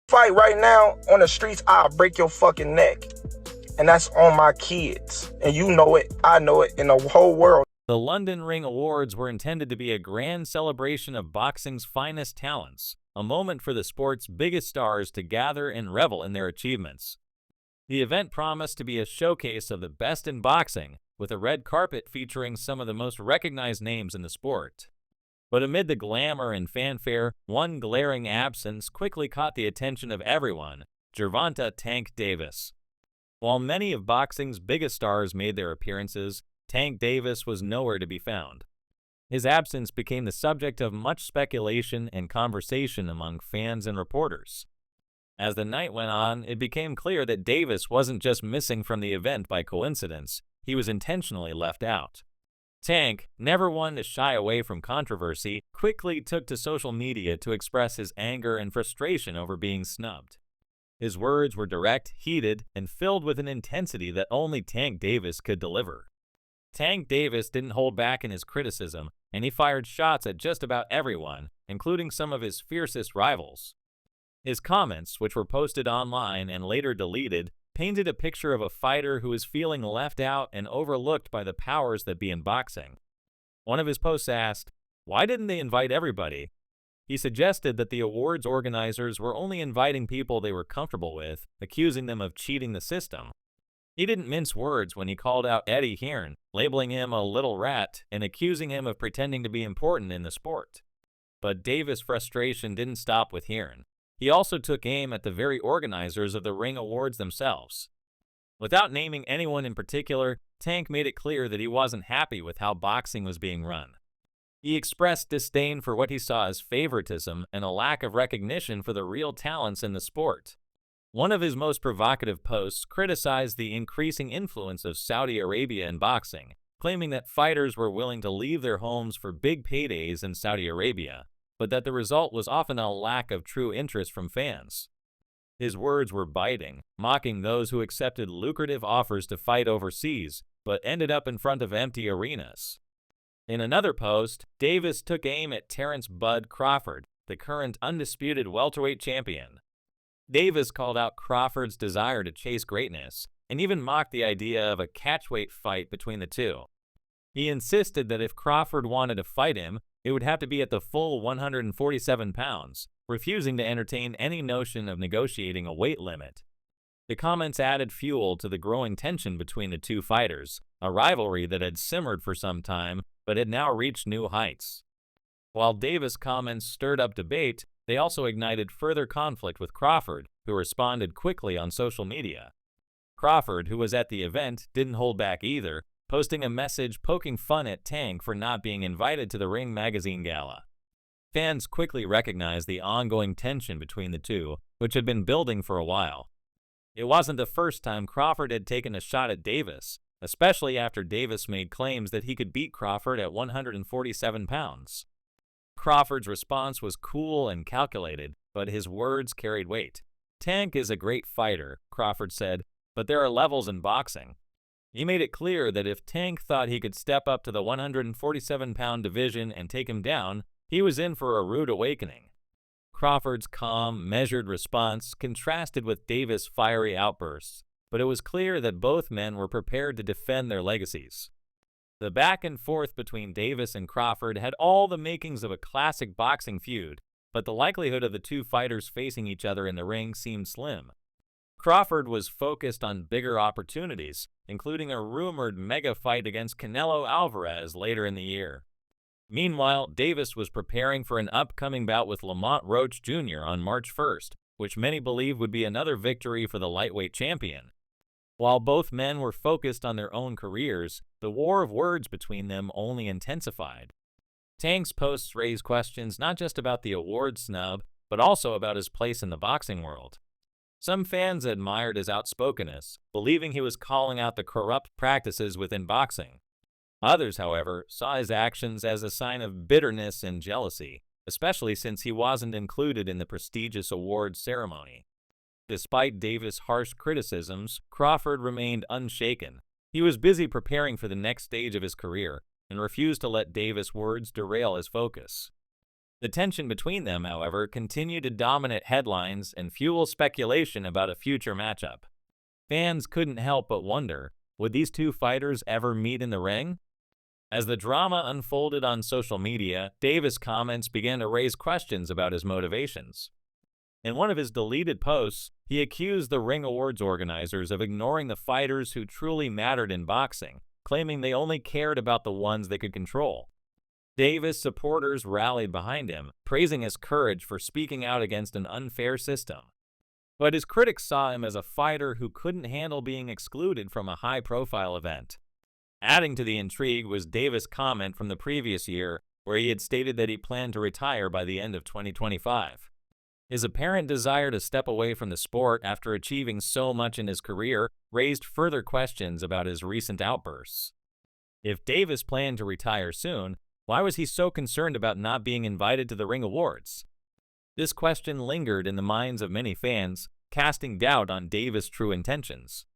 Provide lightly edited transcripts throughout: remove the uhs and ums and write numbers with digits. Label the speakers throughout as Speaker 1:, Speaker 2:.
Speaker 1: Fight right now on the streets, I'll break your fucking neck. And that's on my kids. And you know it, I know it, in the whole world.
Speaker 2: The London Ring Awards were intended to be a grand celebration of boxing's finest talents, a moment for the sport's biggest stars to gather and revel in their achievements. The event promised to be a showcase of the best in boxing, with a red carpet featuring some of the most recognized names in the sport. But amid the glamour and fanfare, one glaring absence quickly caught the attention of everyone: Gervonta "Tank" Davis. While many of boxing's biggest stars made their appearances, Tank Davis was nowhere to be found. His absence became the subject of much speculation and conversation among fans and reporters. As the night went on, it became clear that Davis wasn't just missing from the event by coincidence, he was intentionally left out. Tank, never one to shy away from controversy, quickly took to social media to express his anger and frustration over being snubbed. His words were direct, heated, and filled with an intensity that only Tank Davis could deliver. Tank Davis didn't hold back in his criticism, and he fired shots at just about everyone, including some of his fiercest rivals. His comments, which were posted online and later deleted, painted a picture of a fighter who is feeling left out and overlooked by the powers that be in boxing. One of his posts asked, "Why didn't they invite everybody?" He suggested that the awards organizers were only inviting people they were comfortable with, accusing them of cheating the system. He didn't mince words when he called out Eddie Hearn, labeling him a little rat and accusing him of pretending to be important in the sport. But Davis' frustration didn't stop with Hearn. He also took aim at the very organizers of the Ring Awards themselves. Without naming anyone in particular, Tank made it clear that he wasn't happy with how boxing was being run. He expressed disdain for what he saw as favoritism and a lack of recognition for the real talents in the sport. One of his most provocative posts criticized the increasing influence of Saudi Arabia in boxing, claiming that fighters were willing to leave their homes for big paydays in Saudi Arabia, but that the result was often a lack of true interest from fans. His words were biting, mocking those who accepted lucrative offers to fight overseas, but ended up in front of empty arenas. In another post, Davis took aim at Terence "Bud" Crawford, the current undisputed welterweight champion. Davis called out Crawford's desire to chase greatness, and even mocked the idea of a catchweight fight between the two. He insisted that if Crawford wanted to fight him, it would have to be at the full 147 pounds, refusing to entertain any notion of negotiating a weight limit. The comments added fuel to the growing tension between the two fighters, a rivalry that had simmered for some time but had now reached new heights. While Davis' comments stirred up debate, they also ignited further conflict with Crawford, who responded quickly on social media. Crawford, who was at the event, didn't hold back either, posting a message poking fun at Tank for not being invited to the Ring magazine gala. Fans quickly recognized the ongoing tension between the two, which had been building for a while. It wasn't the first time Crawford had taken a shot at Davis, especially after Davis made claims that he could beat Crawford at 147 pounds. Crawford's response was cool and calculated, but his words carried weight. "Tank is a great fighter," Crawford said, "but there are levels in boxing." He made it clear that if Tank thought he could step up to the 147-pound division and take him down, he was in for a rude awakening. Crawford's calm, measured response contrasted with Davis' fiery outbursts, but it was clear that both men were prepared to defend their legacies. The back and forth between Davis and Crawford had all the makings of a classic boxing feud, but the likelihood of the two fighters facing each other in the ring seemed slim. Crawford was focused on bigger opportunities, including a rumored mega fight against Canelo Alvarez later in the year. Meanwhile, Davis was preparing for an upcoming bout with Lamont Roach Jr. on March 1st, which many believe would be another victory for the lightweight champion. While both men were focused on their own careers, the war of words between them only intensified. Tank's posts raised questions not just about the award snub, but also about his place in the boxing world. Some fans admired his outspokenness, believing he was calling out the corrupt practices within boxing. Others, however, saw his actions as a sign of bitterness and jealousy, especially since he wasn't included in the prestigious awards ceremony. Despite Davis' harsh criticisms, Crawford remained unshaken. He was busy preparing for the next stage of his career and refused to let Davis' words derail his focus. The tension between them, however, continued to dominate headlines and fuel speculation about a future matchup. Fans couldn't help but wonder, would these two fighters ever meet in the ring? As the drama unfolded on social media, Davis' comments began to raise questions about his motivations. In one of his deleted posts, he accused the Ring Awards organizers of ignoring the fighters who truly mattered in boxing, claiming they only cared about the ones they could control. Davis' supporters rallied behind him, praising his courage for speaking out against an unfair system. But his critics saw him as a fighter who couldn't handle being excluded from a high-profile event. Adding to the intrigue was Davis' comment from the previous year, where he had stated that he planned to retire by the end of 2025. His apparent desire to step away from the sport after achieving so much in his career raised further questions about his recent outbursts. If Davis planned to retire soon, why was he so concerned about not being invited to the Ring Awards? This question lingered in the minds of many fans, casting doubt on Davis' true intentions.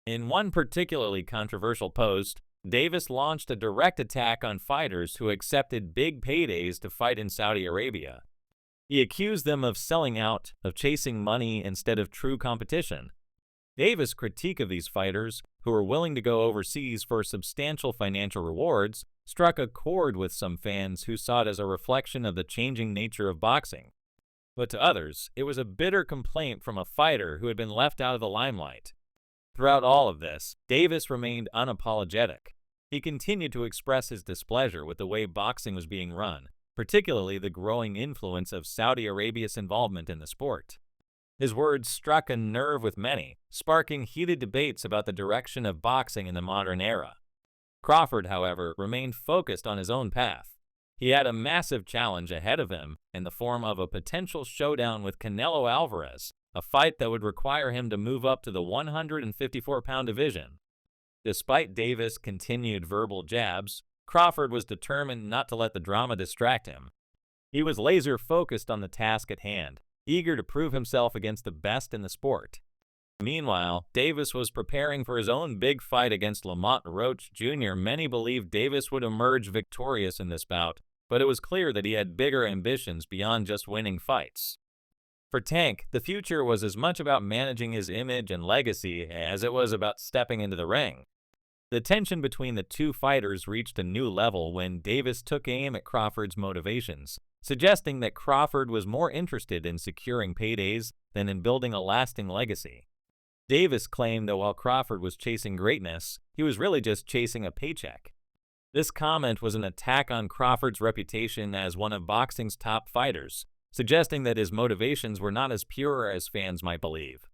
Speaker 2: In one particularly controversial post, Davis launched a direct attack on fighters who accepted big paydays to fight in Saudi Arabia. He accused them of selling out, of chasing money instead of true competition. Davis' critique of these fighters, who were willing to go overseas for substantial financial rewards, struck a chord with some fans who saw it as a reflection of the changing nature of boxing. But to others, it was a bitter complaint from a fighter who had been left out of the limelight. Throughout all of this, Davis remained unapologetic. He continued to express his displeasure with the way boxing was being run, particularly the growing influence of Saudi Arabia's involvement in the sport. His words struck a nerve with many, sparking heated debates about the direction of boxing in the modern era. Crawford, however, remained focused on his own path. He had a massive challenge ahead of him in the form of a potential showdown with Canelo Alvarez, a fight that would require him to move up to the 154-pound division. Despite Davis' continued verbal jabs, Crawford was determined not to let the drama distract him. He was laser-focused on the task at hand, eager to prove himself against the best in the sport. Meanwhile, Davis was preparing for his own big fight against Lamont Roach Jr. Many believed Davis would emerge victorious in this bout, but it was clear that he had bigger ambitions beyond just winning fights. For Tank, the future was as much about managing his image and legacy as it was about stepping into the ring. The tension between the two fighters reached a new level when Davis took aim at Crawford's motivations, suggesting that Crawford was more interested in securing paydays than in building a lasting legacy. Davis claimed that while Crawford was chasing greatness, he was really just chasing a paycheck. This comment was an attack on Crawford's reputation as one of boxing's top fighters, suggesting that his motivations were not as pure as fans might believe.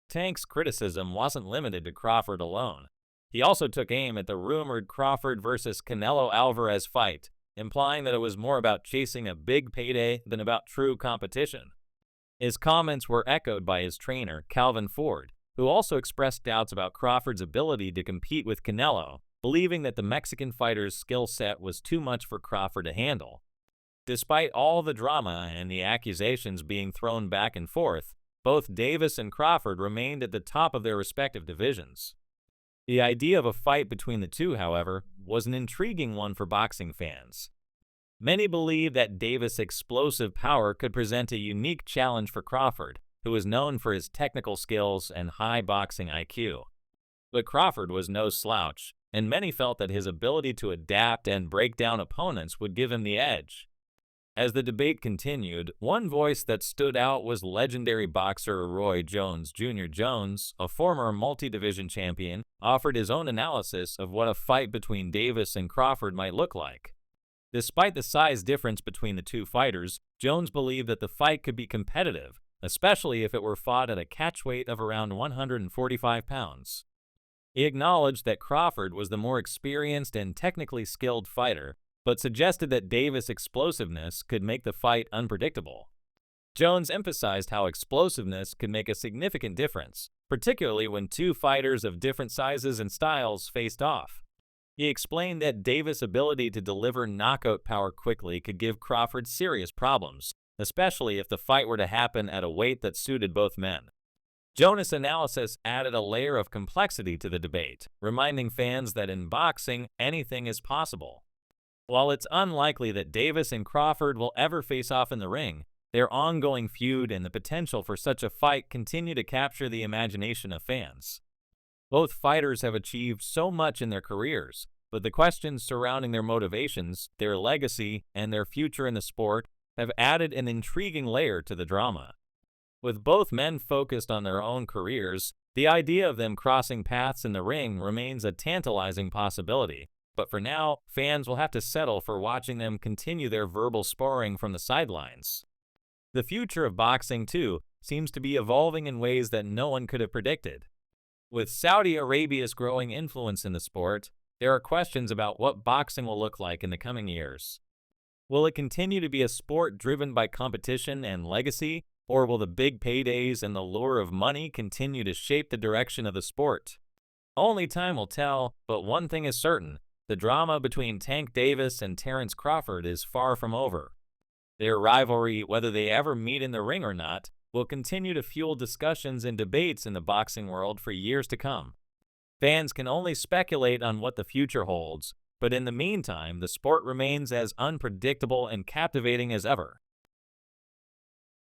Speaker 2: Tank's criticism wasn't limited to Crawford alone. He also took aim at the rumored Crawford versus Canelo Alvarez fight, implying that it was more about chasing a big payday than about true competition. His comments were echoed by his trainer, Calvin Ford, who also expressed doubts about Crawford's ability to compete with Canelo, believing that the Mexican fighter's skill set was too much for Crawford to handle. Despite all the drama and the accusations being thrown back and forth, both Davis and Crawford remained at the top of their respective divisions. The idea of a fight between the two, however, was an intriguing one for boxing fans. Many believed that Davis' explosive power could present a unique challenge for Crawford, who was known for his technical skills and high boxing IQ. But Crawford was no slouch, and many felt that his ability to adapt and break down opponents would give him the edge. As the debate continued, one voice that stood out was legendary boxer Roy Jones Jr. Jones, a former multi-division champion, offered his own analysis of what a fight between Davis and Crawford might look like. Despite the size difference between the two fighters, Jones believed that the fight could be competitive, especially if it were fought at a catchweight of around 145 pounds. He acknowledged that Crawford was the more experienced and technically skilled fighter, but suggested that Davis' explosiveness could make the fight unpredictable. Jones emphasized how explosiveness could make a significant difference, particularly when two fighters of different sizes and styles faced off. He explained that Davis' ability to deliver knockout power quickly could give Crawford serious problems, especially if the fight were to happen at a weight that suited both men. Jonas' analysis added a layer of complexity to the debate, reminding fans that in boxing, anything is possible. While it's unlikely that Davis and Crawford will ever face off in the ring, their ongoing feud and the potential for such a fight continue to capture the imagination of fans. Both fighters have achieved so much in their careers, but the questions surrounding their motivations, their legacy, and their future in the sport have added an intriguing layer to the drama. With both men focused on their own careers, the idea of them crossing paths in the ring remains a tantalizing possibility. But for now, fans will have to settle for watching them continue their verbal sparring from the sidelines. The future of boxing, too, seems to be evolving in ways that no one could have predicted. With Saudi Arabia's growing influence in the sport, there are questions about what boxing will look like in the coming years. Will it continue to be a sport driven by competition and legacy, or will the big paydays and the lure of money continue to shape the direction of the sport? Only time will tell, but one thing is certain: the drama between Tank Davis and Terence Crawford is far from over. Their rivalry, whether they ever meet in the ring or not, will continue to fuel discussions and debates in the boxing world for years to come. Fans can only speculate on what the future holds, but in the meantime, the sport remains as unpredictable and captivating as ever.